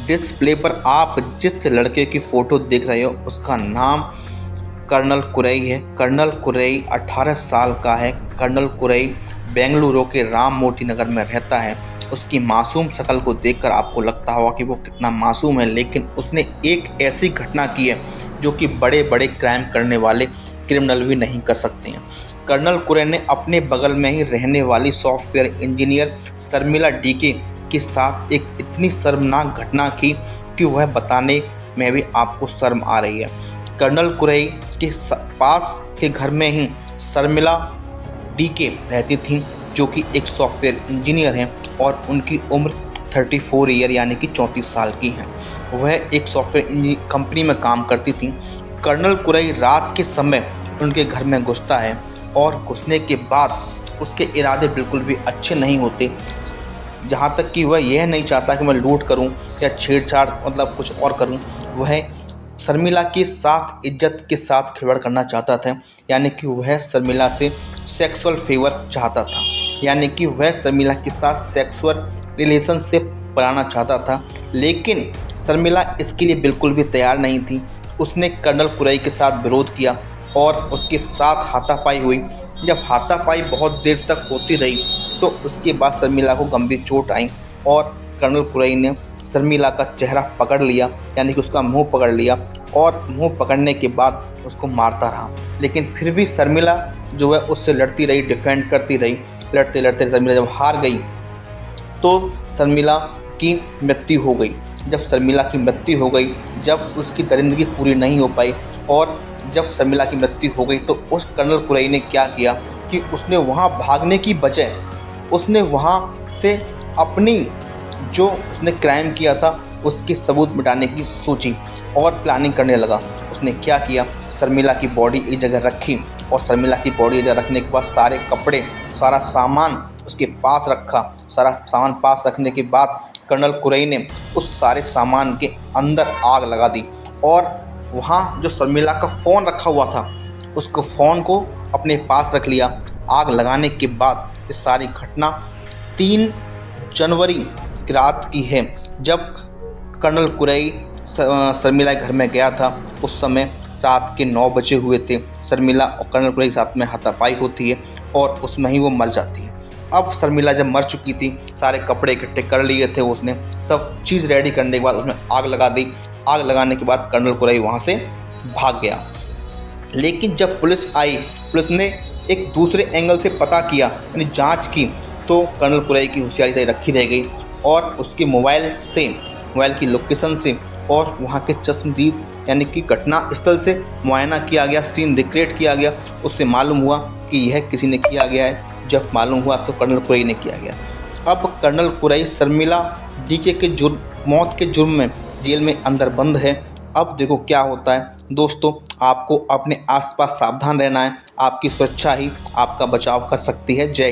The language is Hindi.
डिस्प्ले पर आप जिस लड़के की फ़ोटो देख रहे हो उसका नाम कर्नल कुरई है। कर्नल कुरई 18 साल का है। कर्नल कुरई बेंगलुरु के राम मूर्ति नगर में रहता है। उसकी मासूम शक्ल को देखकर आपको लगता होगा कि वो कितना मासूम है, लेकिन उसने एक ऐसी घटना की है जो कि बड़े बड़े क्राइम करने वाले क्रिमिनल भी नहीं कर सकते हैं। कर्नल कुरई ने अपने बगल में ही रहने वाली सॉफ्टवेयर इंजीनियर शर्मिला डीके के साथ एक इतनी शर्मनाक घटना की कि वह बताने में भी आपको शर्म आ रही है। कर्नल कुरई के पास के घर में ही शर्मिला डीके रहती थी, जो कि एक सॉफ्टवेयर इंजीनियर हैं और उनकी उम्र 34 ईयर यानी कि 34 साल की हैं। वह एक सॉफ्टवेयर कंपनी में काम करती थी। कर्नल कुरई रात के समय उनके घर में घुसता है और घुसने के बाद उसके इरादे बिल्कुल भी अच्छे नहीं होते। यहाँ तक कि वह यह नहीं चाहता कि मैं लूट करूं या छेड़छाड़ मतलब कुछ और करूं। वह शर्मिला के साथ इज्जत के साथ खिलवाड़ करना चाहता था, यानी कि वह शर्मिला से सेक्सुअल फेवर चाहता था, यानी कि वह शर्मिला के साथ सेक्सुअल रिलेशनशिप बनाना चाहता था। लेकिन शर्मिला इसके लिए बिल्कुल भी तैयार नहीं थी। उसने कर्नल कुरई के साथ विरोध किया और उसके साथ हाथापाई हुई। जब हाथापाई बहुत देर तक होती रही तो उसके बाद शर्मिला को गंभीर चोट आई और कर्नल कुरई ने शर्मिला का चेहरा पकड़ लिया, यानी कि उसका मुंह पकड़ लिया, और मुंह पकड़ने के बाद उसको मारता रहा। लेकिन फिर भी शर्मिला जो है उससे लड़ती रही, डिफेंड करती रही। लड़ते लड़ते शर्मिला जब हार गई तो शर्मिला की मृत्यु हो गई। जब शर्मिला की मृत्यु हो गई, जब उसकी दरिंदगी पूरी नहीं हो पाई और जब शर्मिला की मृत्यु हो गई, तो उस कर्नल कुरई ने क्या किया कि उसने वहाँ भागने की बजाय उसने वहाँ से अपनी जो उसने क्राइम किया था उसके सबूत मिटाने की सोची और प्लानिंग करने लगा। उसने क्या किया, शर्मिला की बॉडी एक जगह रखी और शर्मिला की बॉडी एक जगह रखने के बाद सारे कपड़े, सारा सामान उसके पास रखा। सारा सामान पास रखने के बाद कर्नल कुरई ने उस सारे सामान के अंदर आग लगा दी और वहाँ जो शर्मिला का फ़ोन रखा हुआ था उसको फ़ोन को अपने पास रख लिया। आग लगाने के बाद ये सारी घटना 3 जनवरी की रात की है, जब कर्नल कुरई शर्मिला के घर में गया था। उस समय रात के 9 बजे हुए थे। शर्मिला और कर्नल कुरई के साथ में हाथापाई होती है और उसमें ही वो मर जाती है। अब शर्मिला जब मर चुकी थी, सारे कपड़े इकट्ठे कर लिए थे उसने, सब चीज़ रेडी करने के बाद उसने आग लगा दी। आग लगाने के बाद कर्नल कुरई वहाँ से भाग गया। लेकिन जब पुलिस आई, पुलिस ने एक दूसरे एंगल से पता किया, यानी जांच की, तो कर्नल कुरई की होशियारी सही रखी रह गई और उसके मोबाइल की लोकेशन से और वहाँ के चश्मदीद यानी कि घटना स्थल से मुआयना किया गया, सीन रिक्रिएट किया गया। उससे मालूम हुआ कि यह किसी ने किया गया है। जब मालूम हुआ तो कर्नल कुरई ने किया गया। अब कर्नल कुरई शर्मिला डीके के मौत के जुर्म में जेल में अंदर बंद है। अब देखो क्या होता है। दोस्तों, आपको अपने आसपास सावधान रहना है। आपकी सुरक्षा ही आपका बचाव कर सकती है। जय